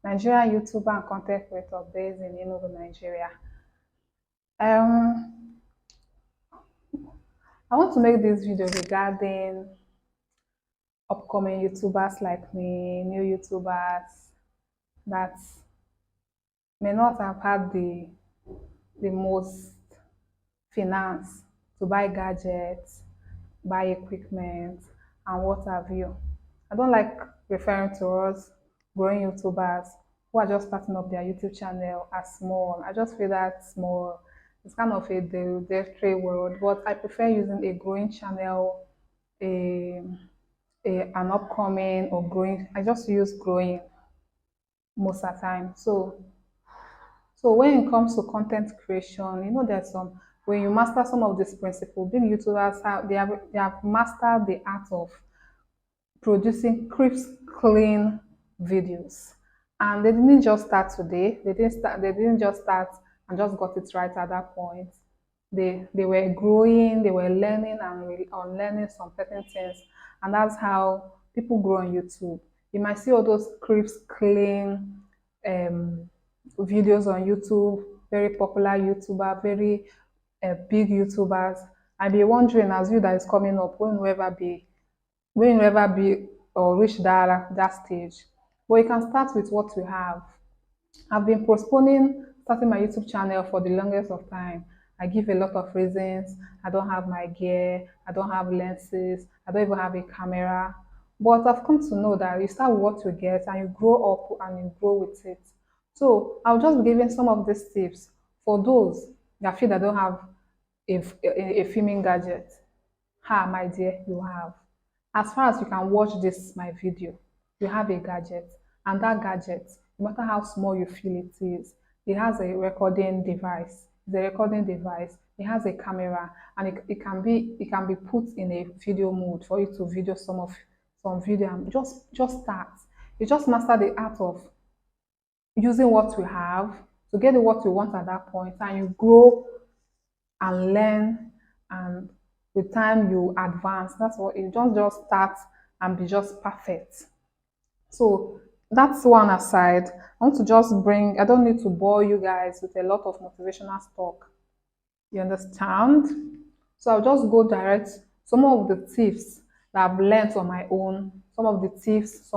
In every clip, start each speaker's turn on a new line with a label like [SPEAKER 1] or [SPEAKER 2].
[SPEAKER 1] Nigerian YouTuber and content creator based in Enugu, Nigeria. Um, I want to make this video regarding upcoming YouTubers like me, new YouTubers that may not have had the most finance to buy gadgets, buy equipment, and what have you. I don't like referring to us growing YouTubers who are just starting up their YouTube channel as small. I just feel that small. It's kind of a derogatory word, but I prefer using a growing channel, a, an upcoming or growing. I just use growing most of the time. So when it comes to content creation, there's some when you master some of these principles, big YouTubers have mastered the art of producing crisp, clean videos. And they didn't just start today. They didn't just start and just got it right at that point. They were growing, they were learning and unlearning some certain things. And that's how people grow on YouTube. You might see all those crisp, clean um, videos on YouTube, very popular YouTuber, very big YouTubers. And be wondering, as you that is coming up, when you ever be or reach that stage. But you can start with what you have. I've been postponing starting my YouTube channel for the longest of time. I give a lot of reasons. I don't have my gear, I don't have lenses, I don't even have a camera. But I've come to know that you start with what you get and you grow up and you grow with it. So I'll just be giving some of these tips for those that feel that don't have a filming gadget. Ha, my dear, you have. As far as you can watch this, my video, you have a gadget. And that gadget, no matter how small you feel it is, it has a recording device. The recording device, it has a camera, and it can be put in a video mode for you to video some video and just start. You just master the art of using what you have to get what you want at that point, and you grow and learn, and with time you advance. That's what you don't just start and be just perfect. So that's one aside. I want to just bring, I don't need to bore you guys with a lot of motivational talk. You understand? So I'll just go direct some of the tips that I've learned on my own, some of the tips,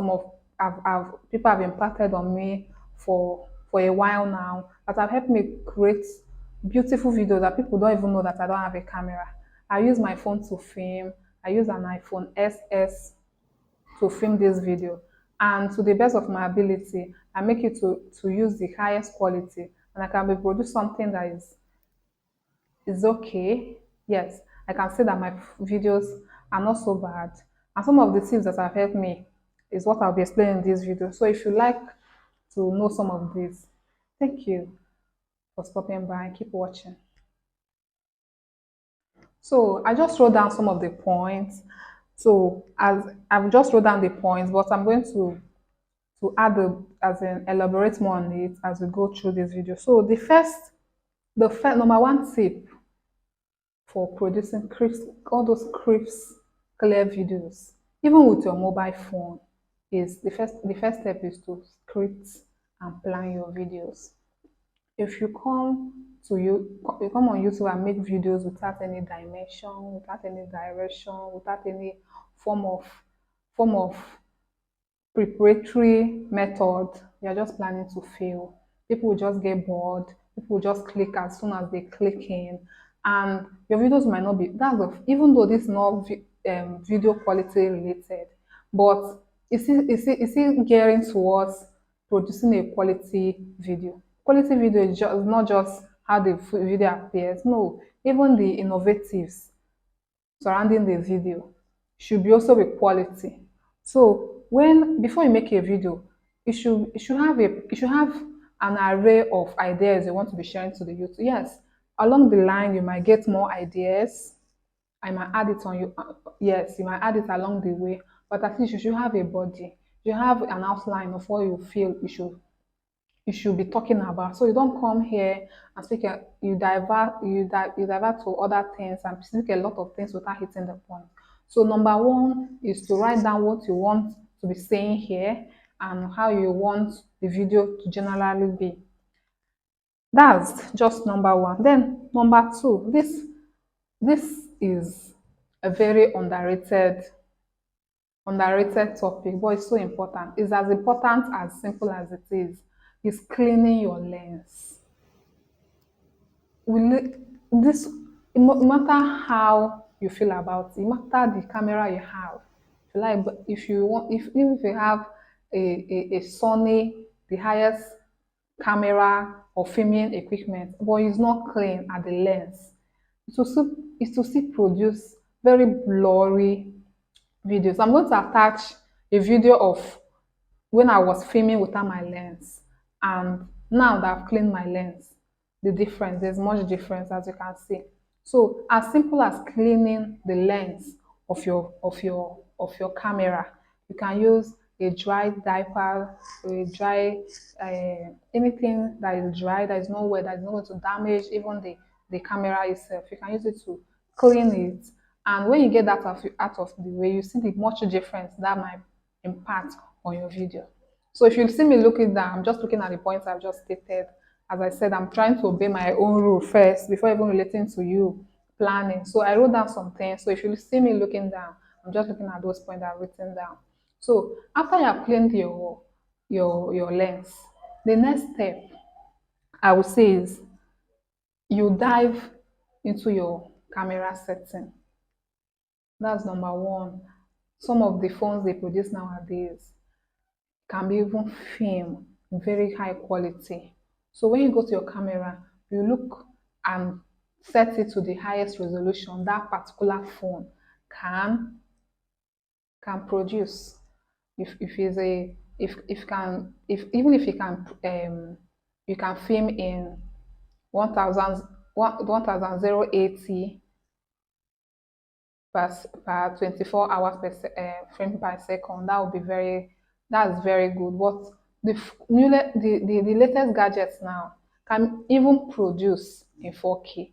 [SPEAKER 1] people have impacted on me for a while now that have helped me create beautiful videos that people don't even know that I don't have a camera. I use my phone to film. I use an iPhone SS to film this video. And to the best of my ability, I make it to use the highest quality, and I can be produce something that is okay. Yes, I can say that my videos are not so bad. And some of the tips that have helped me is what I'll be explaining in this video. So if you like to know some of these, thank you for stopping by and keep watching. So I just wrote down some of the points. So as I've just wrote down the points, but I'm going to add as in elaborate more on it as we go through this video. So the first number one tip for producing crisp, all those crisp, clear videos, even with your mobile phone, is the first step is to script and plan your videos. If you come on YouTube and make videos without any dimension, without any direction, without any form of form of preparatory method, you're just planning to fail. People will just get bored. People will just click as soon as they click in, and your videos might not be even though this is not video quality related, but it's still gearing towards producing a quality video. Quality video is not just how the video appears. No, even the innovatives surrounding the video should be also be quality. So when before you make a video, you should have an array of ideas you want to be sharing to the youth. Yes, along the line you might get more ideas. I might add it on you. Yes, you might add it along the way, but at least you should have a body. You have an outline of what you feel you should be talking about. So you don't come here and speak, you divert to other things and speak a lot of things without hitting the point. So number one is to write down what you want to be saying here, and how you want the video to generally be. That's just number one. Then number two, this is a very underrated topic, but it's so important. It's as important as simple as it is. Is cleaning your lens. Will this no matter how you feel about it, no matter the camera you have, if you like, but if you want, if even if you have a Sony, the highest camera or filming equipment, but it's not clean at the lens, it will still produce very blurry videos. I'm going to attach a video of when I was filming without my lens, and now that I've cleaned my lens, there's much difference, as you can see. So as simple as cleaning the lens of your camera, you can use a dry diaper, a dry anything that is dry, that is not wet, that is not going to damage even the camera itself. You can use it to clean it, and when you get that out of the way, you see the much difference that might impact on your video. So if you see me looking down, I'm just looking at the points I've just stated. As I said, I'm trying to obey my own rule first before even relating to you planning. So I wrote down some things. So if you see me looking down, I'm just looking at those points I've written down. So after you have cleaned your lens, the next step I would say is you dive into your camera setting. That's number one. Some of the phones they produce nowadays can be even film in very high quality. So when you go to your camera, you look and set it to the highest resolution that particular phone can can produce. If it's a if can if even if you can film in 1000 1080 per 24 hours frame per second. That would be that's very good. But the latest gadgets now can even produce in 4K.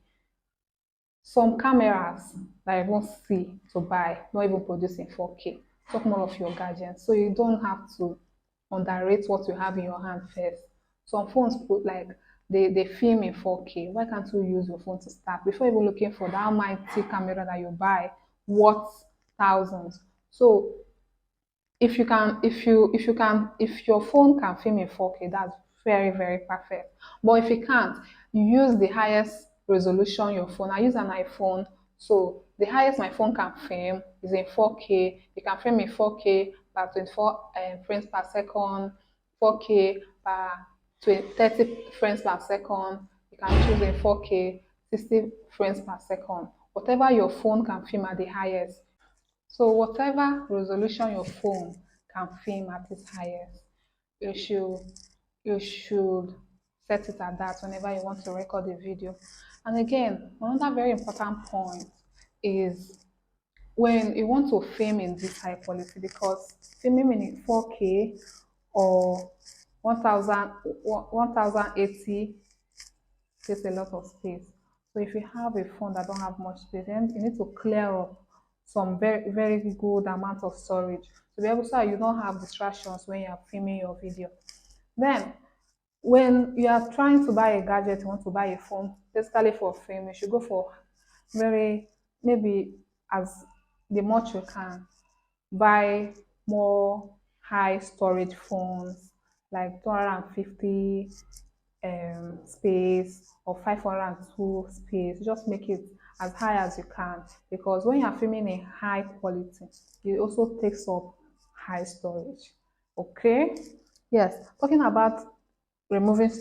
[SPEAKER 1] Some cameras that I even see to buy not even produce in 4K. Talk more of your gadgets. So you don't have to underrate what you have in your hand first. Some phones put like they film in 4K. Why can't you use your phone to start before even looking for that mighty camera that you buy worth thousands? So if your phone can film in 4K, that's very perfect. But if it can't, you use the highest resolution your phone. I use an iPhone, so the highest my phone can film is in 4K. You can film in 4K per 24 frames per second, 4K per 30 frames per second. You can choose in 4K 60 frames per second. Whatever your phone can film at the highest, so whatever resolution your phone can film at its highest, you should you should set it at that whenever you want to record a video. And again, another very important point is when you want to film in this high quality, because filming in 4K or 1000 1080 takes a lot of space. So if you have a phone that don't have much space, then you need to clear up some very good amount of storage to be able so that you don't have distractions when you are filming your video. Then when you are trying to buy a gadget, you want to buy a phone, basically for film, you should go for very maybe as the much you can buy more high storage phones like 250 space or 502 space. Just make it as high as you can, because when you're filming in high quality, it also takes up high storage. Okay, yes, talking about removing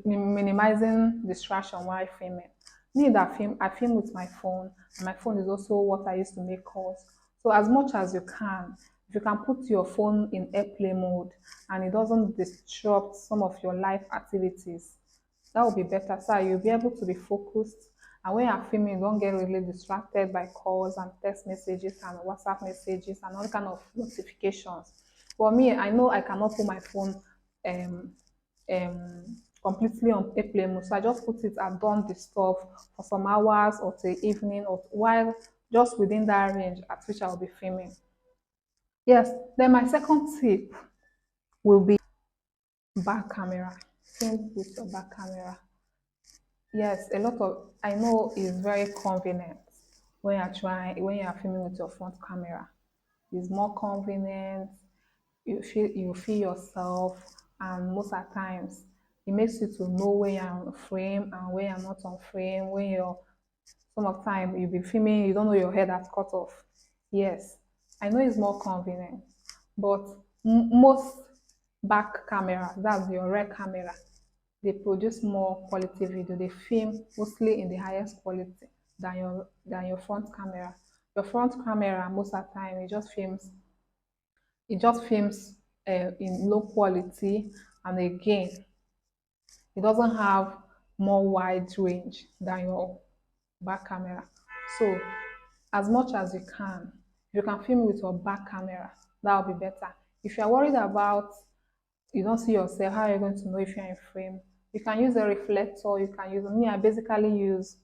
[SPEAKER 1] minimizing distraction while filming. Me that film, I film with my phone, and my phone is also what I use to make calls. So as much as you can, if you can put your phone in airplane mode and it doesn't disrupt some of your life activities, that would be better. So you'll be able to be focused. And when you're filming, don't get really distracted by calls and text messages and WhatsApp messages and all kind of notifications. For me, I know I cannot put my phone um, completely on airplane mode. So I just put it and don't disturb for some hours or till evening or while just within that range at which I'll be filming. Yes, then my second tip will be back camera. Film with your back camera. Yes, a lot of I know is very convenient when you are filming with your front camera. It's more convenient. You feel yourself, and most of the times it makes you to know when you're on frame and when you're not on frame. When you're some of the time you'll be filming, you don't know your head has cut off. Yes, I know it's more convenient, but most back cameras, that's your rear camera, they produce more quality video. They film mostly in the highest quality than your front camera. Your front camera, most of the time, it just films in low quality, and again, it doesn't have more wide range than your back camera. So, as much as you can, if you can film with your back camera, that will be better. If you're worried about you don't see yourself, how are you going to know if you're in frame? You can use a reflector. You can use me. I basically use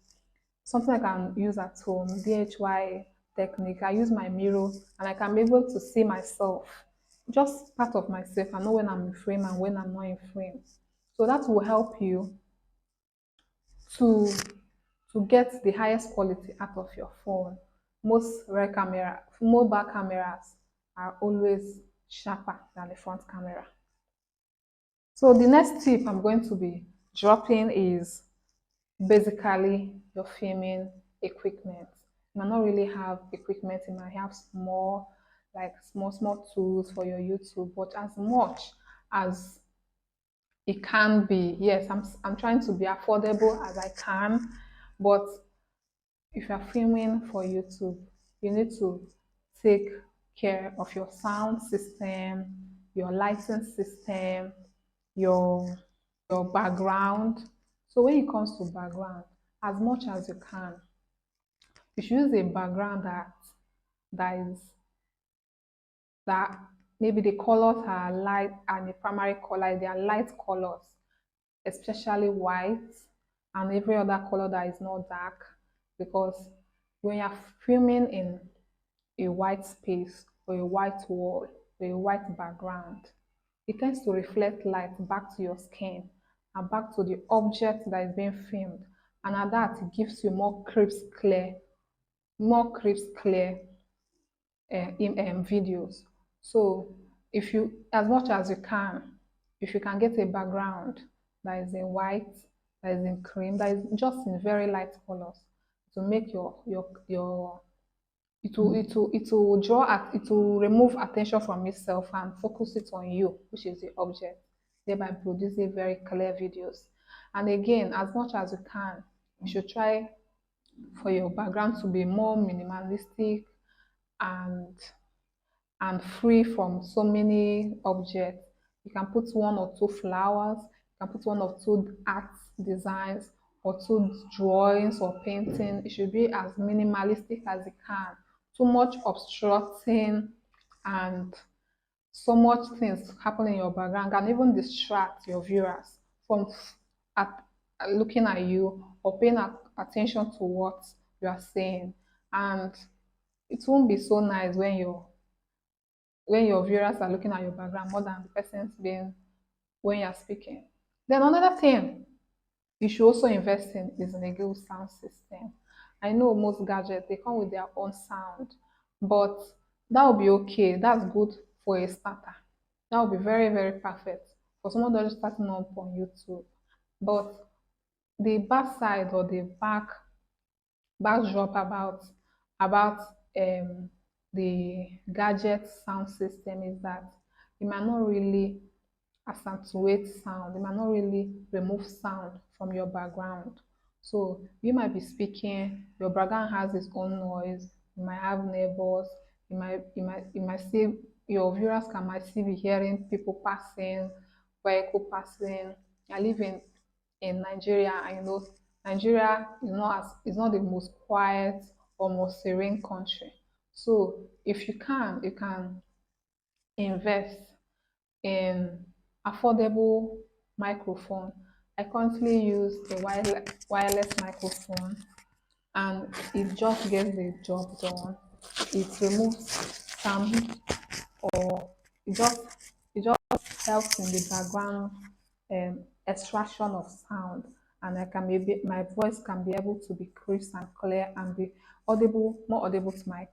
[SPEAKER 1] something I can use at home, DHY technique. I use my mirror and I can be able to see myself, just part of myself. I know when I'm in frame and when I'm not in frame. So that will help you to get the highest quality out of your phone. Most back cameras are always sharper than the front camera. So the next tip I'm going to be dropping is basically your filming equipment. You might not really have equipment, you might have small tools for your YouTube, but as much as it can be, yes, I'm trying to be affordable as I can, but if you're filming for YouTube, you need to take care of your sound system, your lighting system, your background. So when it comes to background, as much as you can, you should use a background that is that maybe the colors are light and the primary color they are light colors, especially white and every other color that is not dark, because when you're filming in a white space or a white wall or a white background, it tends to reflect light back to your skin and back to the object that is being filmed. And at that, it gives you more crisp, clear videos. So if you, as much as you can, if you can get a background that is in white, that is in cream, that is just in very light colors, to make your it will remove attention from yourself and focus it on you, which is the object, thereby producing very clear videos. And again, as much as you can, you should try for your background to be more minimalistic and free from so many objects. You can put one or two flowers, you can put one or two art designs or two drawings or painting. It should be as minimalistic as it can. Too much obstructing and so much things happen in your background can even distract your viewers from at, looking at you or paying attention to what you are saying. And it won't be so nice when your viewers are looking at your background more than the person's being when you're speaking. Then another thing you should also invest in is in a good sound system. I know most gadgets they come with their own sound, but that will be okay. That's good for a starter. That will be very, very perfect for someone that's just starting up on YouTube. But the back side or the backdrop about um, the gadget sound system is that it might not really accentuate sound. It might not really remove sound from your background. So you might be speaking, your background has its own noise. You might have neighbors. You might see your viewers might still be hearing people passing, vehicle passing. I live in Nigeria, and Nigeria is not the most quiet or most serene country. So if you can invest in affordable microphone. I currently use a wireless microphone, and it just gets the job done. It removes sound or it just it just helps in the background extraction of sound, and I can maybe my voice can be able to be crisp and clear and be audible, more audible to my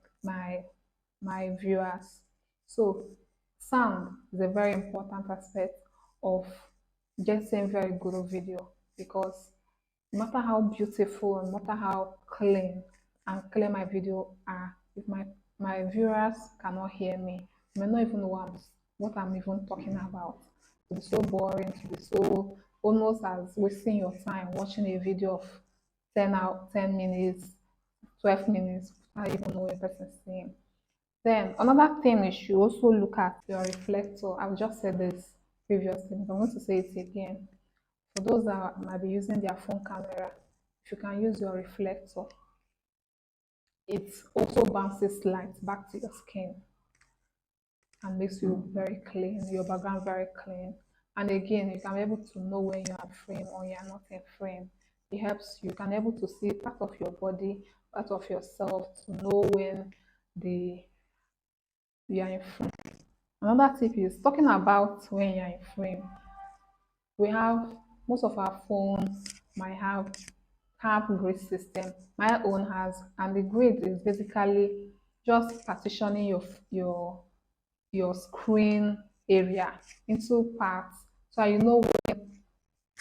[SPEAKER 1] my viewers. So sound is a very important aspect of getting very good video, because no matter how beautiful and no matter how clean and clear my video are, if my viewers cannot hear me, they may not even know what I'm even talking about. To be so boring, to be so almost as wasting your time watching a video of 10 minutes, 12 minutes, I even know what a person is saying. Then another thing is you also look at your reflector. I've just said this previously, but I'm going to say it again. For those that might be using their phone camera, if you can use your reflector, it also bounces light back to your skin and makes you very clean, your background very clean. And again, you can be able to know when you are in frame or you are not in frame. It helps you can able to see part of your body, part of yourself, to know when the you are in frame. Another tip is talking about when you're in frame. We have most of our phones might have grid system. My own has, and the grid is basically just partitioning your screen area into parts, so you know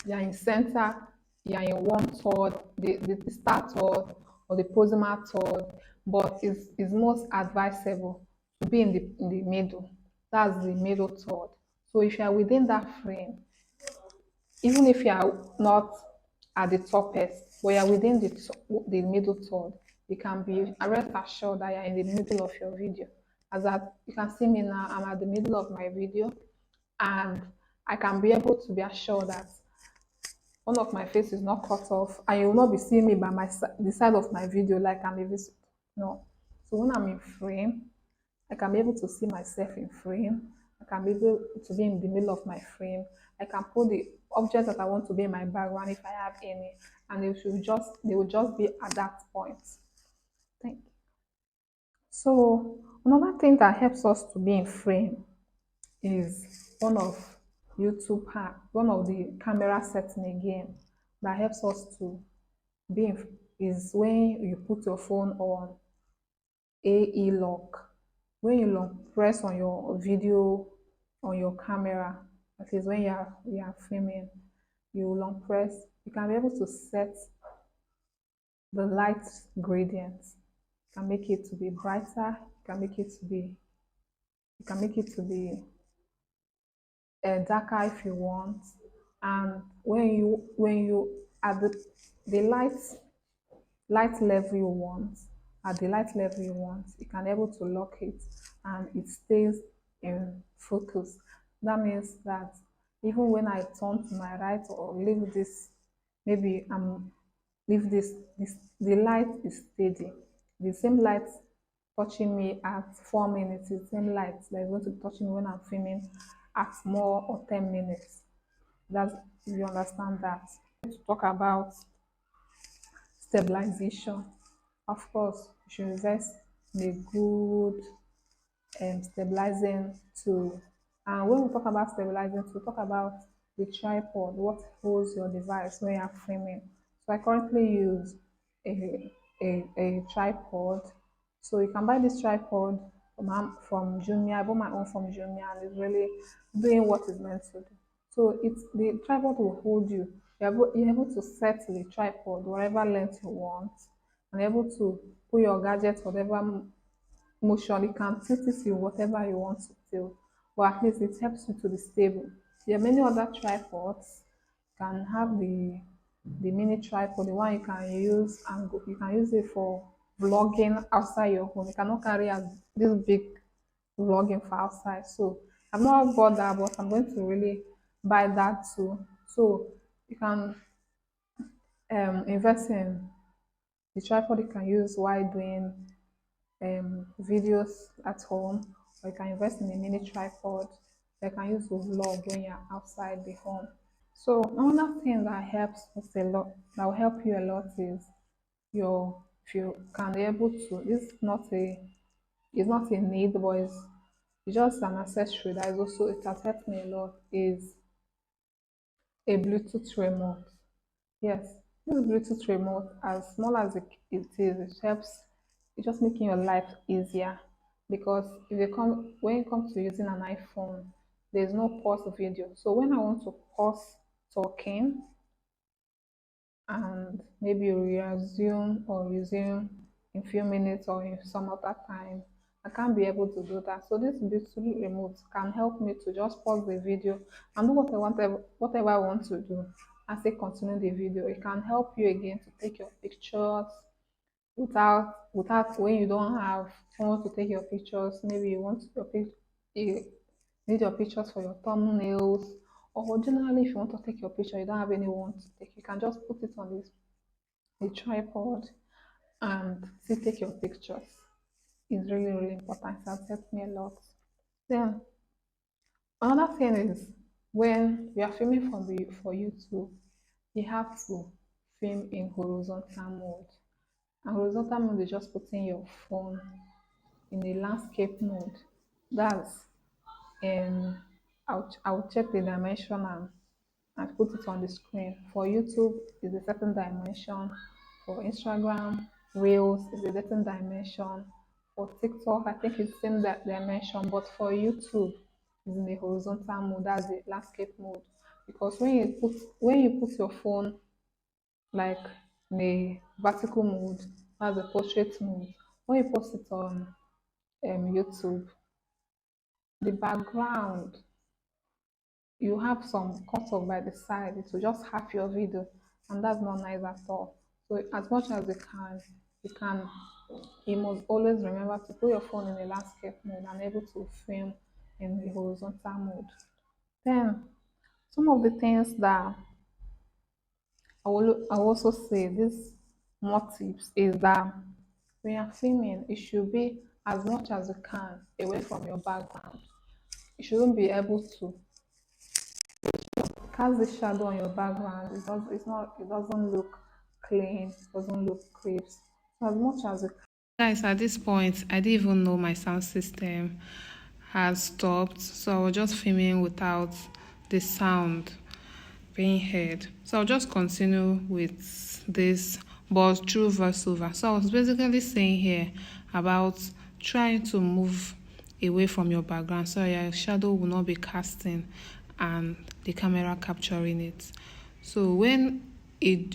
[SPEAKER 1] you're in center, you're in one third, the start third or the proximal third, but it's most advisable to be in the middle. That's the middle third. So if you are within that frame, even if you are not at the toppest, but you are within the middle third, you can be rest assured that you're in the middle of your video. As that you can see me now, I'm at the middle of my video, and I can be able to be assured that one of my face is not cut off, and you will not be seeing me by the side of my video like I'm a visitor. No. So when I'm in frame, I can be able to see myself in frame. I can be able to be in the middle of my frame. I can put the objects that I want to be in my background if I have any, and they will just be at that point. Thank you. So another thing that helps us to be in frame is one of the camera setting again that helps us to be in, is when you put your phone on AE lock. When you long press on your video on your camera, that is when you are filming, you long press, you can be able to set the light gradients. You can make it to be brighter, you can make it to be darker if you want. And when you at the light level you want, at the light level you want, you can able to lock it and it stays in focus. That means that even when I turn to my right or leave this, maybe I'm leave this the light is steady. The same light touching me at 4 minutes is the same light that is going to touch me when I'm filming at more or 10 minutes. That's if you understand that. To talk about stabilization. Of course, you should invest in a good stabilizing tool. And when we talk about stabilizing tool, talk about the tripod, what holds your device when you're filming. So I currently use a tripod. So you can buy this tripod from Jumia. I bought my own from Jumia, and it's really doing what it's meant to do. So it's the tripod will hold you. You're able to set the tripod whatever length you want, and able to put your gadget whatever motion. You can tilt it to whatever you want to tilt, but at least it helps you to be stable. There are many other tripods. You can have the mini tripod, the one you can use and you can use it for vlogging outside your home. You cannot carry out this big vlogging for outside. So I've not bought that, but I'm going to really buy that too. So you can invest in the tripod you can use while doing videos at home, or you can invest in a mini tripod that you can use to vlog when you're outside the home. So another thing that helps us a lot, that will help you a lot, is your if you can be able to. This is not a it's not a need, but It's just an accessory that is also, it has helped me a lot, is a Bluetooth remote. Yes, this Bluetooth remote, as small as it is, it helps. It's just making your life easier, because if you come when it comes to using an iPhone, there's no pause video. So when I want to pause talking and maybe resume or resume in few minutes or in some other time, I can't be able to do that. So this Bluetooth remote can help me to just pause the video and do whatever I want to do, and say continue the video. It can help you again to take your pictures without when you don't have someone to take your pictures. Maybe you need your pictures for your thumbnails, or generally if you want to take your picture, you don't have anyone to take. You can just put it on this a tripod and still take your pictures. It's really, really important. It has helped me a lot. Then another thing is, when you are filming for YouTube, you have to film in horizontal mode. And horizontal mode is just putting your phone in a landscape mode. That's I'll check the dimension and put it on the screen. For YouTube, is a certain dimension. For Instagram, Reels is a certain dimension. For TikTok, I think it's same that dimension. But for YouTube, it's in the horizontal mode. That's the landscape mode. Because when you put your phone like in a vertical mode, that's a portrait mode. When you post it on YouTube, the background, you have some cut off by the side. It will just half your video, and that's not nice at all. So as much as you can, you must always remember to put your phone in the landscape mode and able to film in the horizontal mode. Then some of the things that I will also say, this more tips, is that when you're filming, it should be as much as you can away from your background. You shouldn't be able to cast the shadow on your background. It doesn't look clean, it doesn't look crisp. So as much as you can. Guys, at this point, I didn't even know my sound system has stopped, so I was just filming without the sound being heard. So I'll just continue with this, but through voiceover. So I was basically saying here about trying to move away from your background so your shadow will not be casting and the camera capturing it. So when when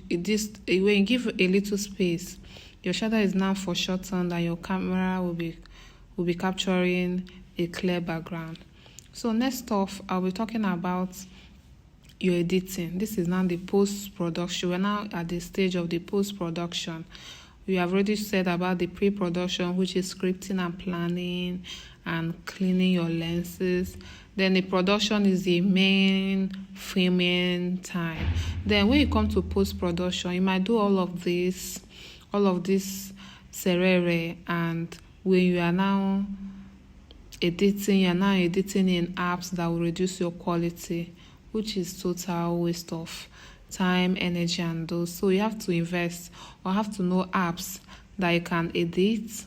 [SPEAKER 1] you give a little space, your shadow is now foreshortened and your camera will be capturing a clear background. So next off, I'll be talking about your editing. This is now the post-production. We're now at the stage of the post-production. We have already said about the pre-production, which is scripting and planning and cleaning your lenses. Then the production is the main filming time. Then when you come to post-production, you might do all of this serere, and when you are now editing, you're now editing in apps that will reduce your quality, which is total waste of time, energy, and those. So you have to invest or have to know apps that you can edit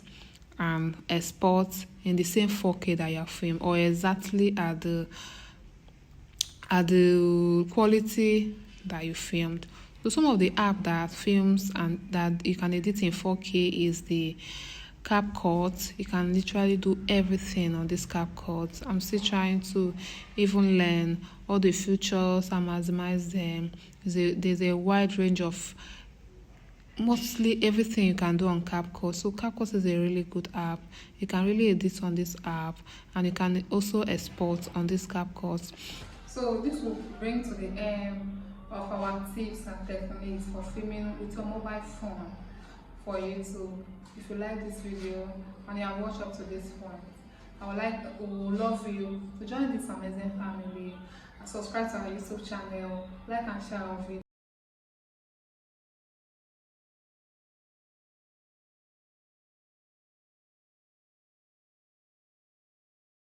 [SPEAKER 1] and export in the same 4K that you have filmed, or exactly at the quality that you filmed. So some of the app that films and that you can edit in 4K is the CapCut. You can literally do everything on this CapCut. I'm still trying to even learn all the features and maximize them. There's a wide range of mostly everything you can do on CapCut. So CapCut is a really good app. You can really edit on this app, and you can also export on this CapCut. So this will bring to the end of our tips and techniques for filming with your mobile phone for YouTube. If you like this video and you have watched up to this point, we would love you to join this amazing family and subscribe to our YouTube channel, like and share our video.